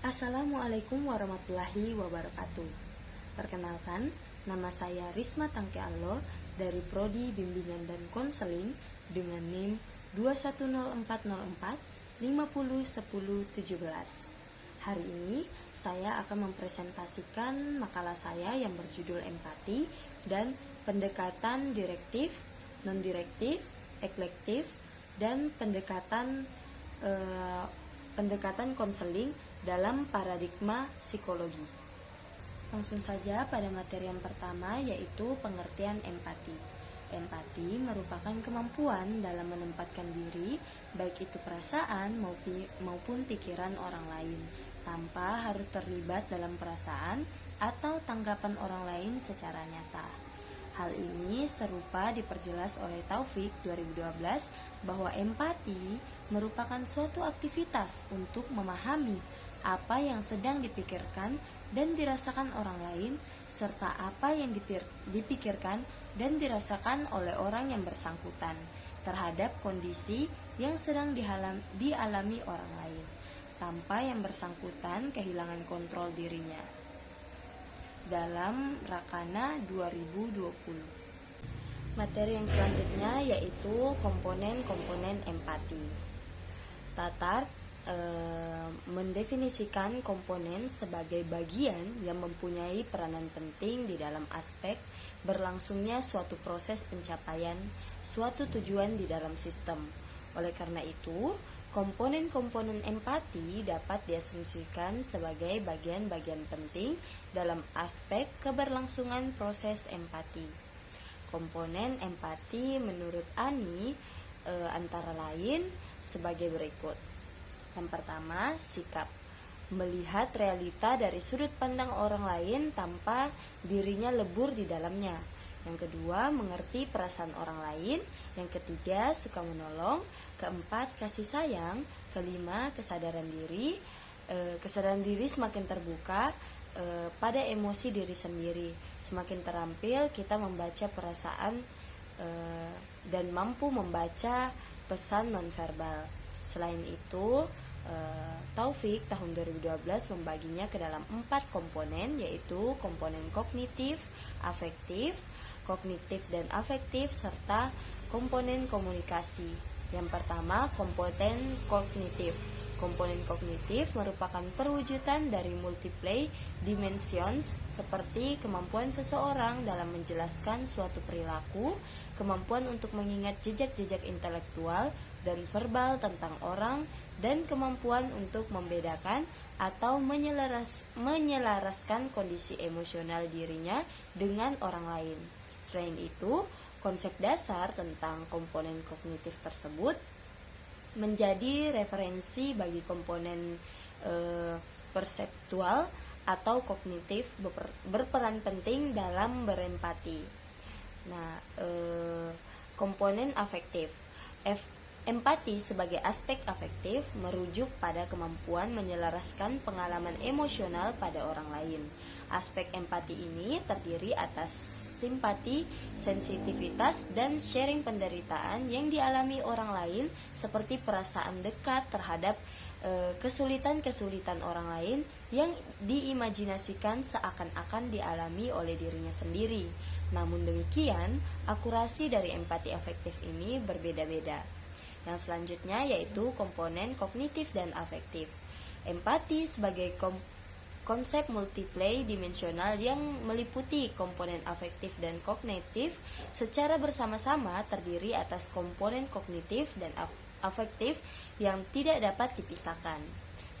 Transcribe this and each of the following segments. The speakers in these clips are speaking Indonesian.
Assalamualaikum warahmatullahi wabarakatuh. Perkenalkan, nama saya Risma Tangke Allo dari Prodi Bimbingan dan Konseling dengan NIM 210404 501017. Hari ini saya akan mempresentasikan makalah saya yang berjudul Empati dan pendekatan direktif, non-direktif, eklektif, dan pendekatan konseling dalam paradigma psikologi. Langsung saja pada materi yang pertama, yaitu pengertian empati. Empati merupakan kemampuan dalam menempatkan diri, baik itu perasaan maupun pikiran orang lain, tanpa harus terlibat dalam perasaan atau tanggapan orang lain secara nyata. Hal ini serupa diperjelas oleh Taufik 2012 bahwa empati merupakan suatu aktivitas untuk memahami apa yang sedang dipikirkan dan dirasakan orang lain, serta apa yang dipikirkan dan dirasakan oleh orang yang bersangkutan terhadap kondisi yang sedang dialami orang lain, tanpa yang bersangkutan kehilangan kontrol dirinya. Dalam Rakana 2020. Materi yang selanjutnya yaitu komponen-komponen empati. Tatar mendefinisikan komponen sebagai bagian yang mempunyai peranan penting di dalam aspek berlangsungnya suatu proses pencapaian suatu tujuan di dalam sistem. Oleh karena itu, komponen-komponen empati dapat diasumsikan sebagai bagian-bagian penting dalam aspek keberlangsungan proses empati. Komponen empati menurut Ani antara lain sebagai berikut. Yang pertama, sikap. Melihat realita dari sudut pandang orang lain tanpa dirinya lebur di dalamnya. Yang kedua, mengerti perasaan orang lain. Yang ketiga, suka menolong. Keempat, kasih sayang. Kelima, kesadaran diri. Kesadaran diri semakin terbuka pada emosi diri sendiri. Semakin terampil kita membaca perasaan dan mampu membaca pesan nonverbal. Selain itu, Taufik tahun 2012 membaginya ke dalam 4 komponen, yaitu komponen kognitif, afektif, kognitif dan afektif, serta komponen komunikasi. Yang pertama, komponen kognitif. Komponen kognitif merupakan perwujudan dari multiple dimensions seperti kemampuan seseorang dalam menjelaskan suatu perilaku, kemampuan untuk mengingat jejak-jejak intelektual dan verbal tentang orang, dan kemampuan untuk membedakan atau menyelaraskan kondisi emosional dirinya dengan orang lain. Selain itu, konsep dasar tentang komponen kognitif tersebut menjadi referensi bagi komponen perseptual atau kognitif berperan penting dalam berempati. Nah, komponen afektif. Empati sebagai aspek afektif merujuk pada kemampuan menyelaraskan pengalaman emosional pada orang lain. Aspek empati ini terdiri atas simpati, sensitivitas, dan sharing penderitaan yang dialami orang lain, seperti perasaan dekat terhadap kesulitan-kesulitan orang lain yang diimajinasikan seakan-akan dialami oleh dirinya sendiri. Namun demikian, akurasi dari empati afektif ini berbeda-beda. Yang selanjutnya yaitu komponen kognitif dan afektif. Empati sebagai konsep multiple dimensional yang meliputi komponen afektif dan kognitif secara bersama-sama terdiri atas komponen kognitif dan afektif yang tidak dapat dipisahkan.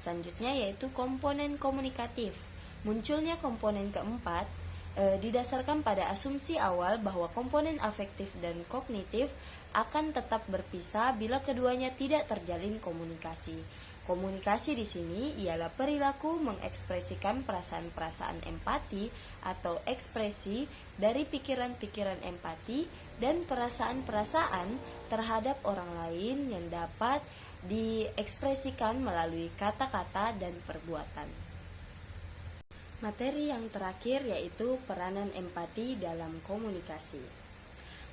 Selanjutnya yaitu komponen komunikatif. Munculnya komponen keempat didasarkan pada asumsi awal bahwa komponen afektif dan kognitif akan tetap berpisah bila keduanya tidak terjalin komunikasi. Komunikasi di sini ialah perilaku mengekspresikan perasaan-perasaan empati atau ekspresi dari pikiran-pikiran empati dan perasaan-perasaan terhadap orang lain yang dapat diekspresikan melalui kata-kata dan perbuatan. Materi yang terakhir yaitu peranan empati dalam komunikasi.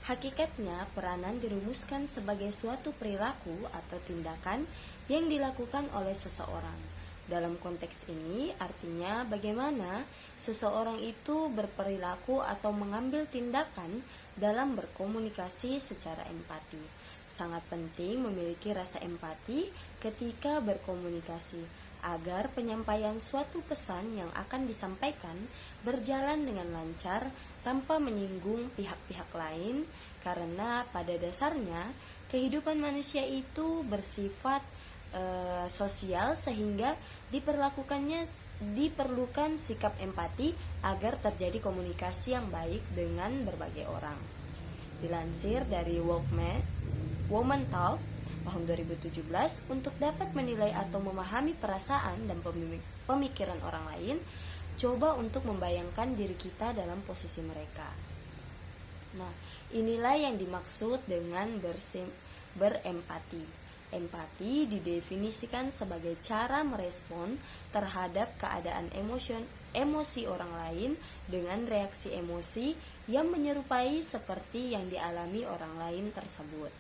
Hakikatnya, peranan dirumuskan sebagai suatu perilaku atau tindakan yang dilakukan oleh seseorang. Dalam konteks ini artinya bagaimana seseorang itu berperilaku atau mengambil tindakan dalam berkomunikasi secara empati. Sangat penting memiliki rasa empati ketika berkomunikasi agar penyampaian suatu pesan yang akan disampaikan berjalan dengan lancar tanpa menyinggung pihak-pihak lain, karena pada dasarnya kehidupan manusia itu bersifat sosial sehingga diperlukan sikap empati agar terjadi komunikasi yang baik dengan berbagai orang. Dilansir dari Woman Talk tahun 2017, untuk dapat menilai atau memahami perasaan dan pemikiran orang lain, coba untuk membayangkan diri kita dalam posisi mereka. Nah, inilah yang dimaksud dengan berempati. Empati didefinisikan sebagai cara merespon terhadap keadaan emosi orang lain dengan reaksi emosi yang menyerupai seperti yang dialami orang lain tersebut.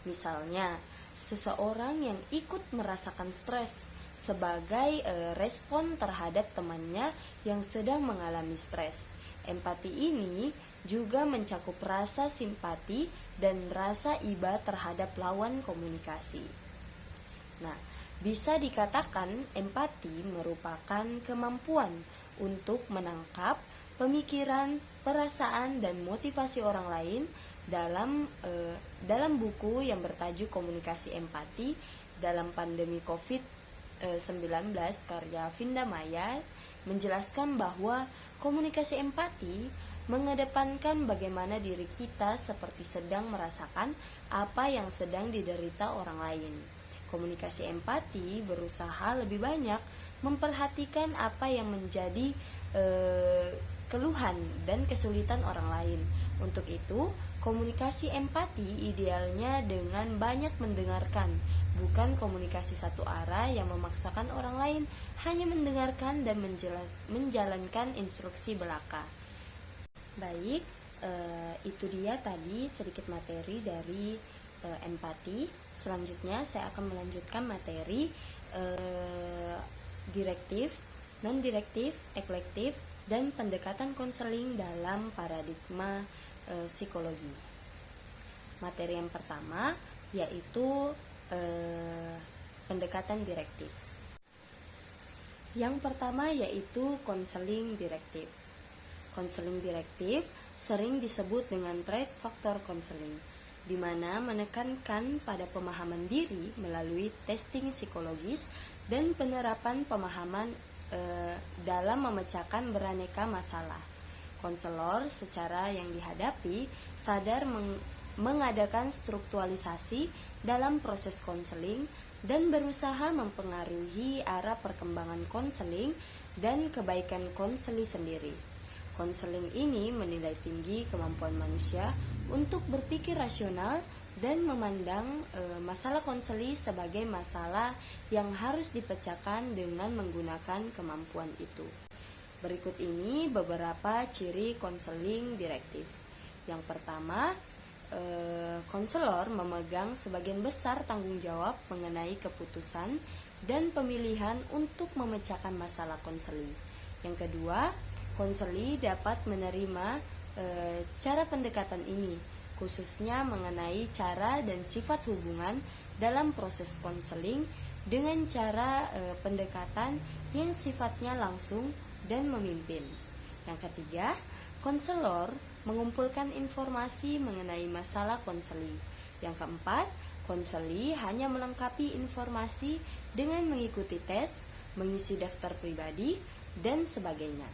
Misalnya, seseorang yang ikut merasakan stres sebagai respon terhadap temannya yang sedang mengalami stres. Empati ini juga mencakup rasa simpati dan rasa iba terhadap lawan komunikasi. Nah, bisa dikatakan empati merupakan kemampuan untuk menangkap pemikiran, perasaan, dan motivasi orang lain. Dalam buku yang bertajuk Komunikasi Empati dalam Pandemi COVID-19 karya Vinda Maya menjelaskan bahwa komunikasi empati mengedepankan bagaimana diri kita seperti sedang merasakan apa yang sedang diderita orang lain. Komunikasi empati berusaha lebih banyak memperhatikan apa yang menjadi keluhan dan kesulitan orang lain. Untuk itu, komunikasi empati idealnya dengan banyak mendengarkan, bukan komunikasi satu arah yang memaksakan orang lain hanya mendengarkan dan menjalankan instruksi belaka. Baik, itu dia tadi sedikit materi dari empati. Selanjutnya saya akan melanjutkan materi direktif, non-direktif, eklektif, dan pendekatan konseling dalam paradigma psikologi. Materi yang pertama yaitu pendekatan direktif. Yang pertama yaitu konseling direktif. Konseling direktif sering disebut dengan trait faktor konseling, di mana menekankan pada pemahaman diri melalui testing psikologis dan penerapan pemahaman dalam memecahkan beraneka masalah. Konselor secara yang dihadapi sadar mengadakan strukturalisasi dalam proses konseling dan berusaha mempengaruhi arah perkembangan konseling dan kebaikan konseli sendiri. Konseling ini menilai tinggi kemampuan manusia untuk berpikir rasional dan memandang masalah konseli sebagai masalah yang harus dipecahkan dengan menggunakan kemampuan itu. Berikut ini beberapa ciri konseling direktif. Yang pertama, konselor memegang sebagian besar tanggung jawab mengenai keputusan dan pemilihan untuk memecahkan masalah konseli. Yang kedua, konseli dapat menerima cara pendekatan ini, khususnya mengenai cara dan sifat hubungan dalam proses konseling dengan cara pendekatan yang sifatnya langsung dan memimpin. Yang ketiga, konselor mengumpulkan informasi mengenai masalah konseli. Yang keempat, konseli hanya melengkapi informasi dengan mengikuti tes, mengisi daftar pribadi, dan sebagainya.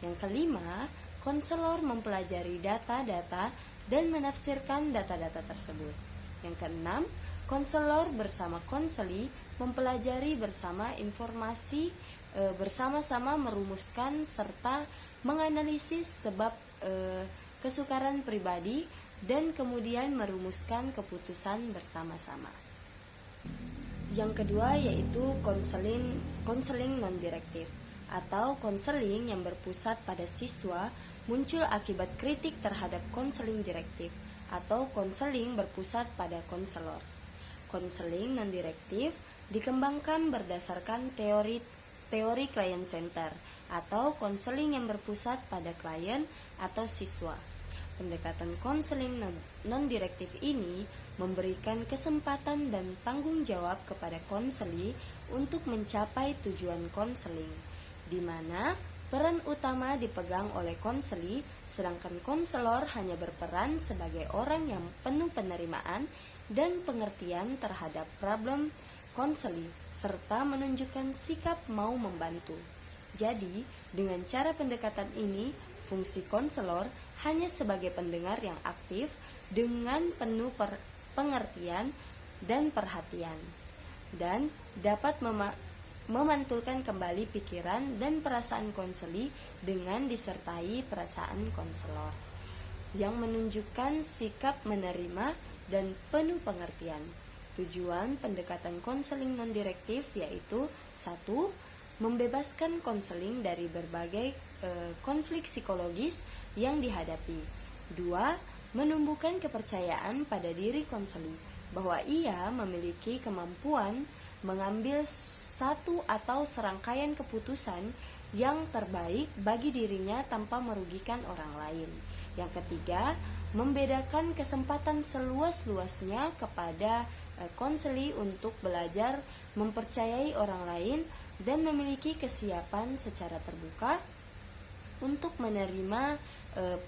Yang kelima, konselor mempelajari data-data dan menafsirkan data-data tersebut. Yang keenam, konselor bersama konseli mempelajari bersama informasi, bersama-sama merumuskan serta menganalisis sebab kesukaran pribadi dan kemudian merumuskan keputusan bersama-sama. Yang kedua yaitu konseling non-direktif atau konseling yang berpusat pada siswa muncul akibat kritik terhadap konseling direktif atau konseling berpusat pada konselor. Konseling non-direktif dikembangkan berdasarkan teori teori client center atau konseling yang berpusat pada klien atau siswa. Pendekatan konseling non-direktif ini memberikan kesempatan dan tanggung jawab kepada konseli untuk mencapai tujuan konseling, di mana peran utama dipegang oleh konseli, sedangkan konselor hanya berperan sebagai orang yang penuh penerimaan dan pengertian terhadap problem konseli, serta menunjukkan sikap mau membantu. Jadi, dengan cara pendekatan ini, fungsi konselor hanya sebagai pendengar yang aktif dengan penuh pengertian dan perhatian, dan dapat memantulkan kembali pikiran dan perasaan konseli dengan disertai perasaan konselor yang menunjukkan sikap menerima dan penuh pengertian. Tujuan pendekatan konseling non-direktif yaitu 1. Membebaskan konseling dari berbagai konflik psikologis yang dihadapi. 2. Menumbuhkan kepercayaan pada diri konseli bahwa ia memiliki kemampuan mengambil satu atau serangkaian keputusan yang terbaik bagi dirinya tanpa merugikan orang lain. Yang ketiga, membedakan kesempatan seluas-luasnya kepada konseli untuk belajar mempercayai orang lain dan memiliki kesiapan secara terbuka untuk menerima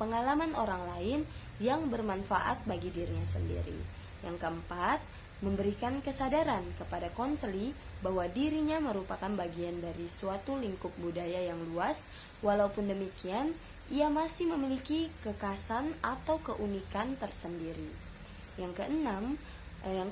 pengalaman orang lain yang bermanfaat bagi dirinya sendiri. Yang keempat, memberikan kesadaran kepada konseli bahwa dirinya merupakan bagian dari suatu lingkup budaya yang luas. Walaupun demikian, ia masih memiliki kekhasan atau keunikan tersendiri. Yang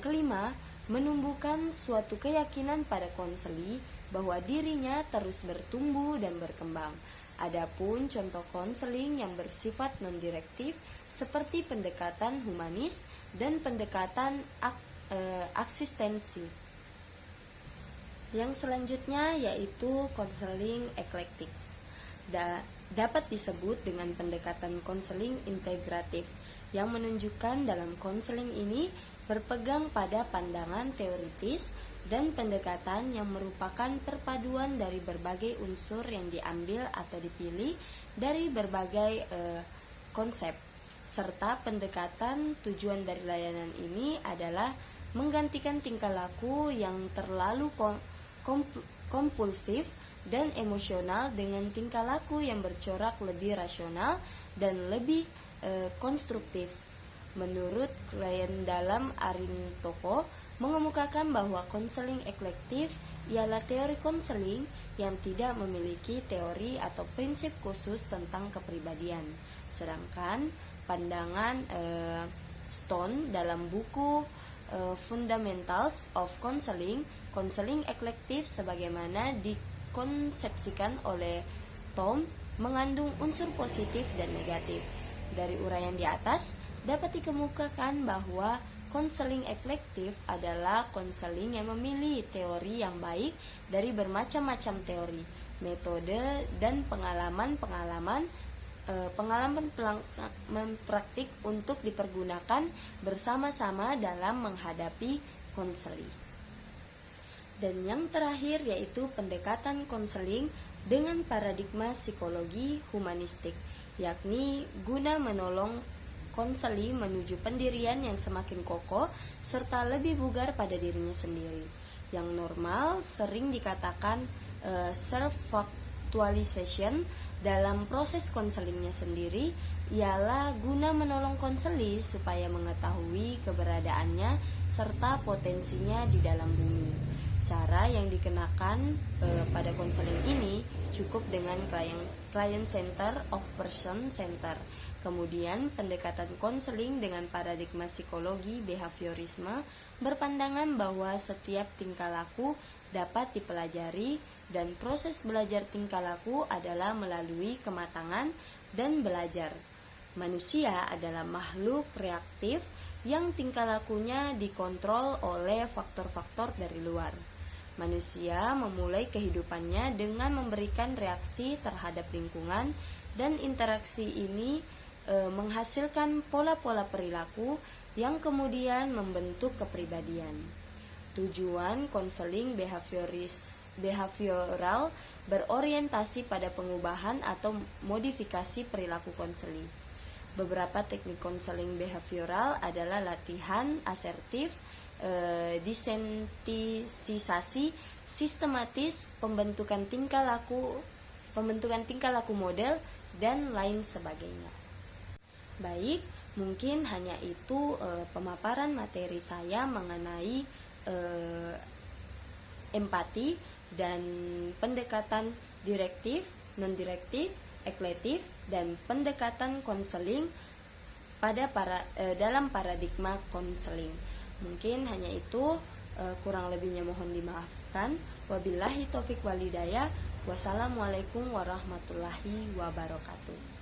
kelima, menumbuhkan suatu keyakinan pada konseli bahwa dirinya terus bertumbuh dan berkembang. Adapun contoh konseling yang bersifat non-direktif seperti pendekatan humanis dan pendekatan eksistensi. Yang selanjutnya yaitu konseling eklektik. Dapat disebut dengan pendekatan konseling integratif yang menunjukkan dalam konseling ini berpegang pada pandangan teoritis dan pendekatan yang merupakan perpaduan dari berbagai unsur yang diambil atau dipilih dari berbagai konsep, serta pendekatan tujuan dari layanan ini adalah menggantikan tingkah laku yang terlalu kompulsif dan emosional dengan tingkah laku yang bercorak lebih rasional dan lebih konstruktif. Menurut klien dalam Arintoko mengemukakan bahwa konseling eklektif ialah teori konseling yang tidak memiliki teori atau prinsip khusus tentang kepribadian. Sedangkan pandangan Stone dalam buku Fundamentals of Counseling, konseling eklektif sebagaimana dikonsepsikan oleh Tom mengandung unsur positif dan negatif. Dari uraian di atas dapat dikemukakan bahwa konseling eklektif adalah konseling yang memilih teori yang baik dari bermacam-macam teori, metode, dan pengalaman praktik untuk dipergunakan bersama-sama dalam menghadapi konseling. Dan yang terakhir yaitu pendekatan konseling dengan paradigma psikologi humanistik, yakni guna menolong konseli menuju pendirian yang semakin kokoh serta lebih bugar pada dirinya sendiri. Yang normal sering dikatakan self-actualization dalam proses konselingnya sendiri ialah guna menolong konseli supaya mengetahui keberadaannya serta potensinya di dalam bumi. Cara yang dikenakan pada konseling ini cukup dengan client center of person center. Kemudian pendekatan konseling dengan paradigma psikologi behaviorisme berpandangan bahwa setiap tingkah laku dapat dipelajari dan proses belajar tingkah laku adalah melalui kematangan dan belajar. Manusia adalah makhluk reaktif yang tingkah lakunya dikontrol oleh faktor-faktor dari luar. Manusia memulai kehidupannya dengan memberikan reaksi terhadap lingkungan dan interaksi ini menghasilkan pola-pola perilaku yang kemudian membentuk kepribadian. Tujuan konseling behavioral berorientasi pada pengubahan atau modifikasi perilaku konseling. Beberapa teknik konseling behavioral adalah latihan asertif, desensitisasi sistematis, pembentukan tingkah laku model, dan lain sebagainya. Baik, mungkin hanya itu pemaparan materi saya mengenai empati dan pendekatan direktif, non-direktif, ekletif, dan pendekatan konseling dalam paradigma konseling. Mungkin hanya itu, kurang lebihnya mohon dimaafkan. Wabillahi taufik walhidayah. Wassalamualaikum warahmatullahi wabarakatuh.